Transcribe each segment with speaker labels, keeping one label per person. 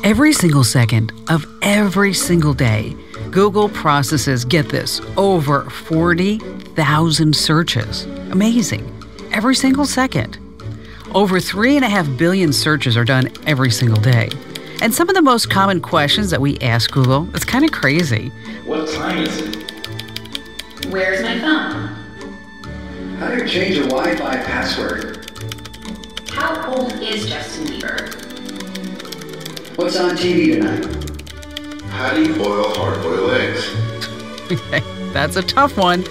Speaker 1: Every single second of every single day, Google processes, get this, over 40,000 searches. Amazing. Every single second. Over 3.5 billion searches are done every single day. And some of the most common questions that we ask Google, it's kind of crazy.
Speaker 2: What time is it?
Speaker 3: Where's my phone?
Speaker 2: How do you change a Wi-Fi password?
Speaker 3: How old is Justin Bieber?
Speaker 2: What's on TV tonight?
Speaker 4: How do you boil hard-boiled eggs?
Speaker 1: That's a tough one.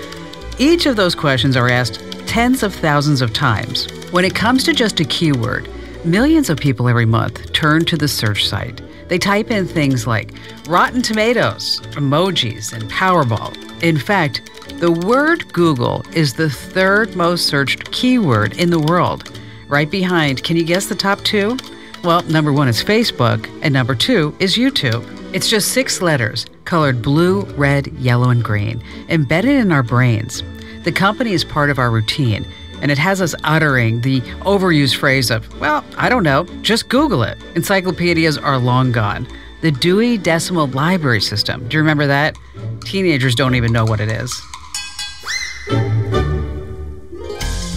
Speaker 1: Each of those questions are asked tens of thousands of times. When it comes to just a keyword, millions of people every month turn to the search site. They type in things like Rotten Tomatoes, emojis, and Powerball. In fact, the word Google is the third most searched keyword in the world. Right behind, can you guess the top two? Well, number one is Facebook, and number two is YouTube. It's just 6 letters, colored blue, red, yellow, and green, embedded in our brains. The company is part of our routine, and it has us uttering the overused phrase of, well, I don't know, just Google it. Encyclopedias are long gone. The Dewey Decimal Library System, do you remember that? Teenagers don't even know what it is.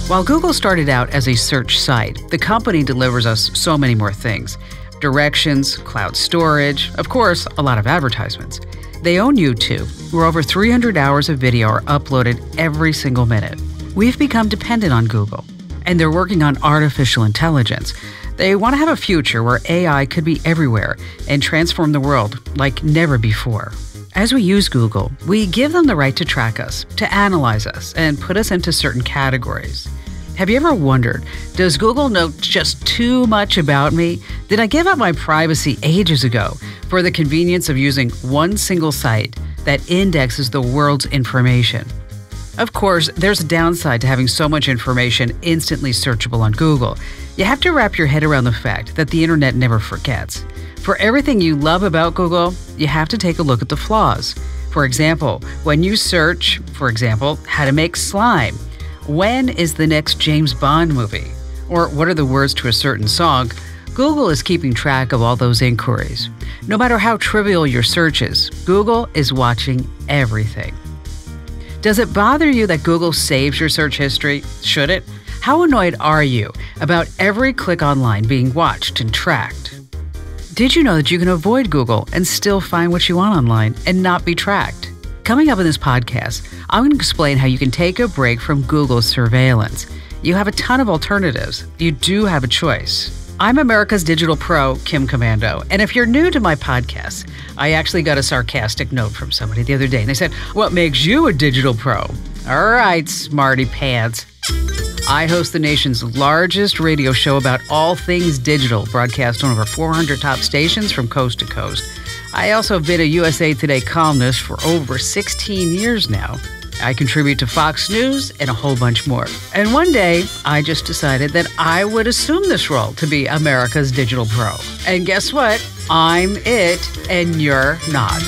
Speaker 1: While Google started out as a search site, the company delivers us so many more things. Directions, cloud storage, of course, a lot of advertisements. They own YouTube, where over 300 hours of video are uploaded every single minute. We've become dependent on Google, and they're working on artificial intelligence. They want to have a future where AI could be everywhere and transform the world like never before. As we use Google, we give them the right to track us, to analyze us, and put us into certain categories. Have you ever wondered, does Google know just too much about me? Did I give up my privacy ages ago for the convenience of using one single site that indexes the world's information? Of course, there's a downside to having so much information instantly searchable on Google. You have to wrap your head around the fact that the internet never forgets. For everything you love about Google, you have to take a look at the flaws. For example, when you search, how to make slime, when is the next James Bond movie, or what are the words to a certain song, Google is keeping track of all those inquiries. No matter how trivial your search is, Google is watching everything. Does it bother you that Google saves your search history? Should it? How annoyed are you about every click online being watched and tracked? Did you know that you can avoid Google and still find what you want online and not be tracked? Coming up in this podcast, I'm going to explain how you can take a break from Google's surveillance. You have a ton of alternatives. You do have a choice. I'm America's Digital Pro, Kim Komando, and if you're new to my podcast, I actually got a sarcastic note from somebody the other day, and they said, "What makes you a digital pro?" All right, smarty pants. I host the nation's largest radio show about all things digital, broadcast on over 400 top stations from coast to coast. I also have been a USA Today columnist for over 16 years now. I contribute to Fox News and a whole bunch more. And one day, I just decided that I would assume this role to be America's Digital Pro. And guess what? I'm it, and you're not.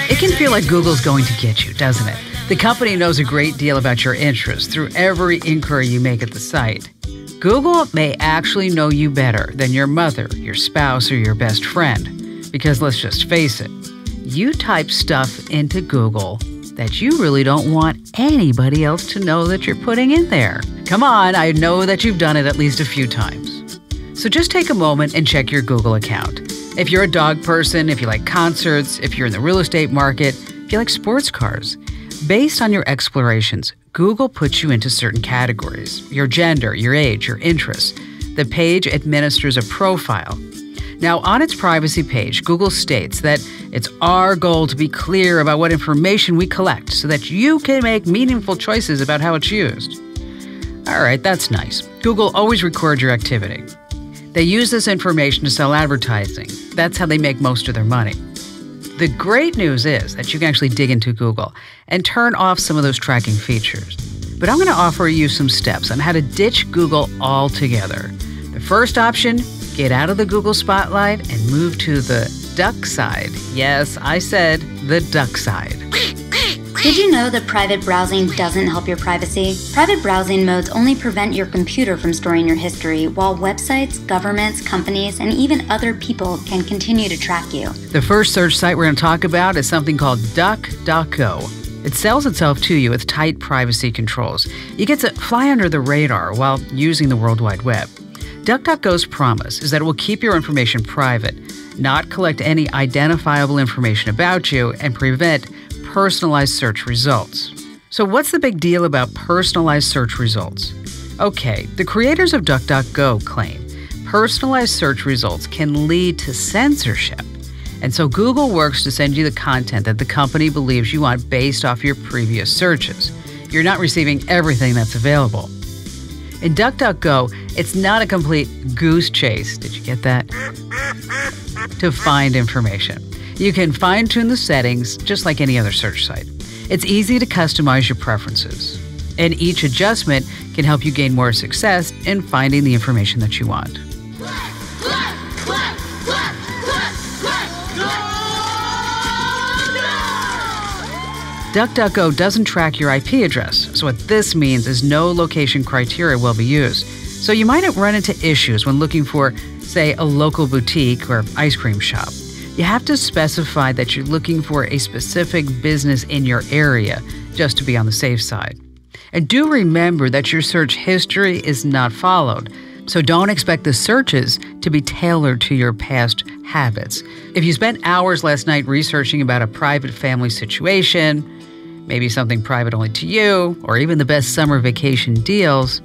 Speaker 1: It can feel like Google's going to get you, doesn't it? The company knows a great deal about your interests through every inquiry you make at the site. Google may actually know you better than your mother, your spouse, or your best friend. Because let's just face it, you type stuff into Google that you really don't want anybody else to know that you're putting in there. Come on, I know that you've done it at least a few times. So just take a moment and check your Google account. If you're a dog person, if you like concerts, if you're in the real estate market, if you like sports cars, based on your explorations, Google puts you into certain categories: your gender, your age, your interests. The page administers a profile. Now, on its privacy page, Google states that it's our goal to be clear about what information we collect so that you can make meaningful choices about how it's used. All right, that's nice. Google always records your activity. They use this information to sell advertising. That's how they make most of their money. The great news is that you can actually dig into Google and turn off some of those tracking features. But I'm going to offer you some steps on how to ditch Google altogether. The first option, Get out of the Google spotlight and move to the duck side. Yes, I said the duck side.
Speaker 5: Did you know that private browsing doesn't help your privacy? Private browsing modes only prevent your computer from storing your history, while websites, governments, companies, and even other people can continue to track you.
Speaker 1: The first search site we're going to talk about is something called DuckDuckGo. It sells itself to you with tight privacy controls. You get to fly under the radar while using the World Wide Web. DuckDuckGo's promise is that it will keep your information private, not collect any identifiable information about you, and prevent personalized search results. So what's the big deal about personalized search results? Okay, the creators of DuckDuckGo claim personalized search results can lead to censorship. And so Google works to send you the content that the company believes you want based off your previous searches. You're not receiving everything that's available. In DuckDuckGo, it's not a complete goose chase, did you get that? To find information. You can fine-tune the settings just like any other search site. It's easy to customize your preferences, and each adjustment can help you gain more success in finding the information that you want. DuckDuckGo doesn't track your IP address, so what this means is no location criteria will be used. So you might run into issues when looking for, say, a local boutique or ice cream shop. You have to specify that you're looking for a specific business in your area just to be on the safe side. And do remember that your search history is not followed, so don't expect the searches to be tailored to your past habits. If you spent hours last night researching about a private family situation, maybe something private only to you, or even the best summer vacation deals,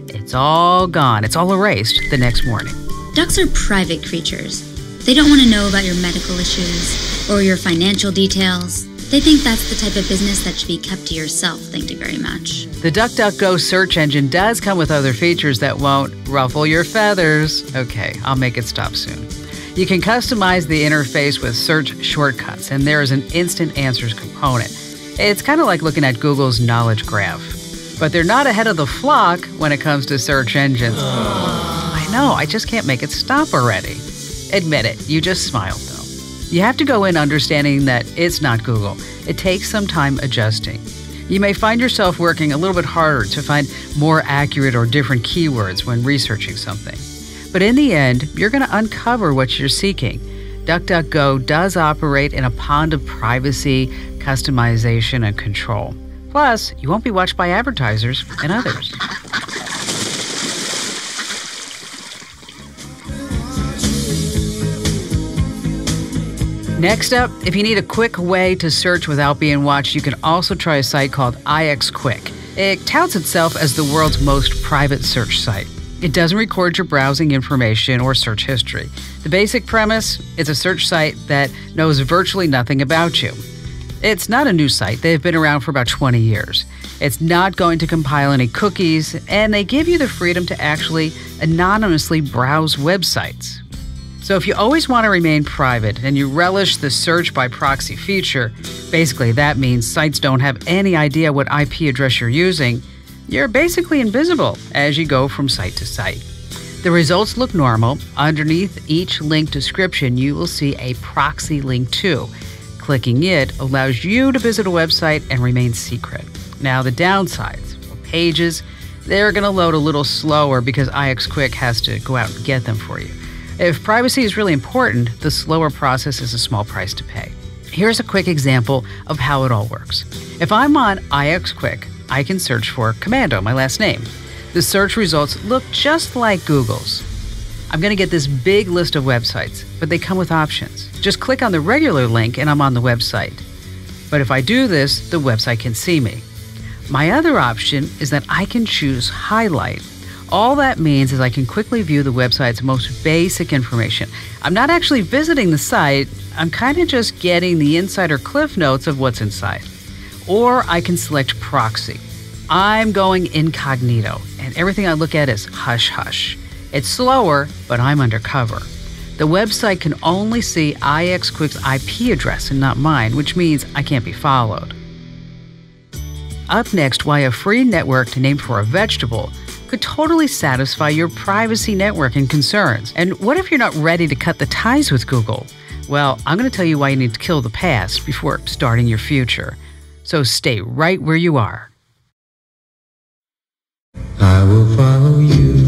Speaker 1: it's all gone. It's all erased the next morning.
Speaker 5: Ducks are private creatures. They don't want to know about your medical issues or your financial details. They think that's the type of business that should be kept to yourself. Thank you very much.
Speaker 1: The DuckDuckGo search engine does come with other features that won't ruffle your feathers. Okay, I'll make it stop soon. You can customize the interface with search shortcuts, and there is an instant answers component. It's kind of like looking at Google's knowledge graph. But they're not ahead of the flock when it comes to search engines. I know, I just can't make it stop already. Admit it, you just smiled though. You have to go in understanding that it's not Google. It takes some time adjusting. You may find yourself working a little bit harder to find more accurate or different keywords when researching something. But in the end, you're going to uncover what you're seeking. DuckDuckGo does operate in a pond of privacy, customization, and control. Plus, you won't be watched by advertisers and others. Next up, if you need a quick way to search without being watched, you can also try a site called IXQuick. It touts itself as the world's most private search site. It doesn't record your browsing information or search history. The basic premise is a search site that knows virtually nothing about you. It's not a new site. They've been around for about 20 years. It's not going to compile any cookies, and they give you the freedom to actually anonymously browse websites. So if you always want to remain private and you relish the search by proxy feature, basically that means sites don't have any idea what IP address you're using. You're basically invisible as you go from site to site. The results look normal. Underneath each link description, you will see a proxy link to. Clicking it allows you to visit a website and remain secret. Now the downsides, pages, they're going to load a little slower because IXQuick has to go out and get them for you. If privacy is really important, the slower process is a small price to pay. Here's a quick example of how it all works. If I'm on IXQuick, I can search for Komando, my last name. The search results look just like Google's. I'm going to get this big list of websites, but they come with options. Just click on the regular link and I'm on the website. But if I do this, the website can see me. My other option is that I can choose Highlight. All that means is I can quickly view the website's most basic information. I'm not actually visiting the site, I'm kind of just getting the insider cliff notes of what's inside. Or I can select Proxy. I'm going incognito, and everything I look at is hush-hush. It's slower, but I'm undercover. The website can only see IXQuick's IP address and not mine, which means I can't be followed. Up next, why a free network named for a vegetable could totally satisfy your privacy networking concerns. And what if you're not ready to cut the ties with Google? Well, I'm going to tell you why you need to kill the past before starting your future. So stay right where you are.
Speaker 6: I will follow you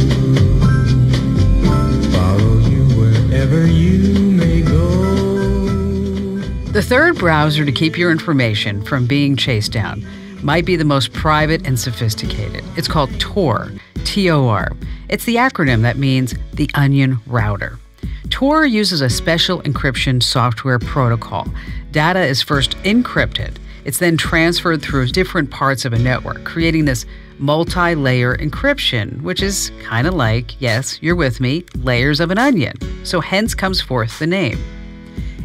Speaker 6: wherever you may go.
Speaker 1: The third browser to keep your information from being chased down might be the most private and sophisticated. It's called Tor, T-O-R. It's the acronym that means the Onion Router. Tor uses a special encryption software protocol. Data is first encrypted. It's then transferred through different parts of a network, creating this multi-layer encryption, which is kind of like, yes, you're with me, layers of an onion. So hence comes forth the name.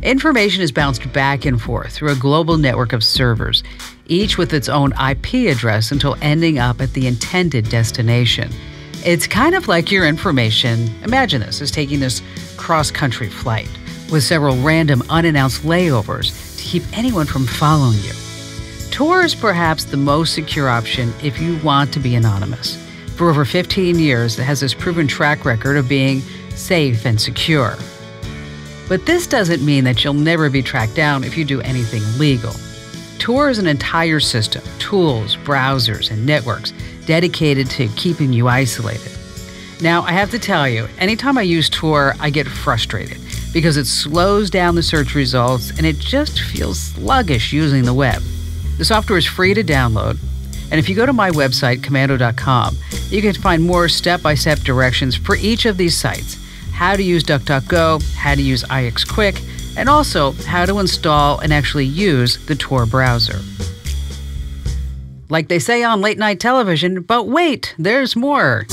Speaker 1: Information is bounced back and forth through a global network of servers, each with its own IP address until ending up at the intended destination. It's kind of like your information, imagine this, is taking this cross-country flight with several random unannounced layovers to keep anyone from following you. Tor is perhaps the most secure option if you want to be anonymous. For over 15 years, it has this proven track record of being safe and secure. But this doesn't mean that you'll never be tracked down if you do anything illegal. Tor is an entire system, tools, browsers, and networks dedicated to keeping you isolated. Now, I have to tell you, anytime I use Tor, I get frustrated because it slows down the search results and it just feels sluggish using the web. The software is free to download, and if you go to my website, Komando.com, you can find more step-by-step directions for each of these sites, how to use DuckDuckGo, how to use IXQuick, and also how to install and actually use the Tor browser. Like they say on late night television, but wait, there's more.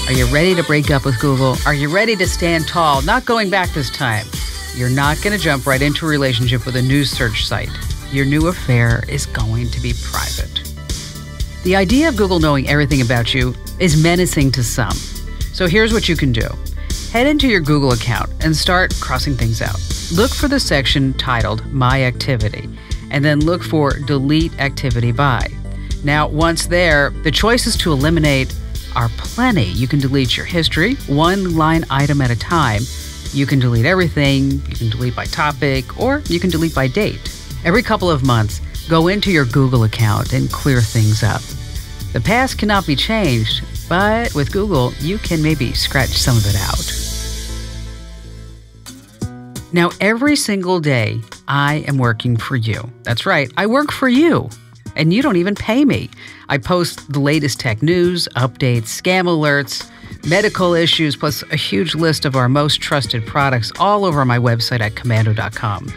Speaker 1: Are you ready to break up with Google? Are you ready to stand tall? Not going back this time. You're not going to jump right into a relationship with a news search site. Your new affair is going to be private. The idea of Google knowing everything about you is menacing to some. So here's what you can do. Head into your Google account and start crossing things out. Look for the section titled My Activity, and then look for Delete Activity By. Now, once there, the choices to eliminate are plenty. You can delete your history, one line item at a time. You can delete everything, you can delete by topic, or you can delete by date. Every couple of months, go into your Google account and clear things up. The past cannot be changed, but with Google, you can maybe scratch some of it out. Now, every single day, I am working for you. That's right, I work for you. And you don't even pay me. I post the latest tech news, updates, scam alerts, medical issues, plus a huge list of our most trusted products all over my website at Komando.com.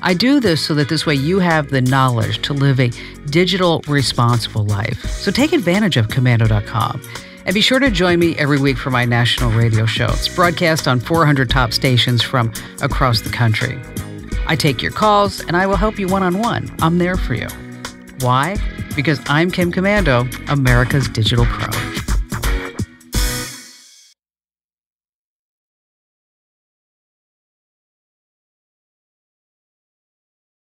Speaker 1: I do this so that this way you have the knowledge to live a digital, responsible life. So take advantage of Komando.com. And be sure to join me every week for my national radio show. It's broadcast on 400 top stations from across the country. I take your calls, and I will help you one-on-one. I'm there for you. Why? Because I'm Kim Komando, America's Digital Pro.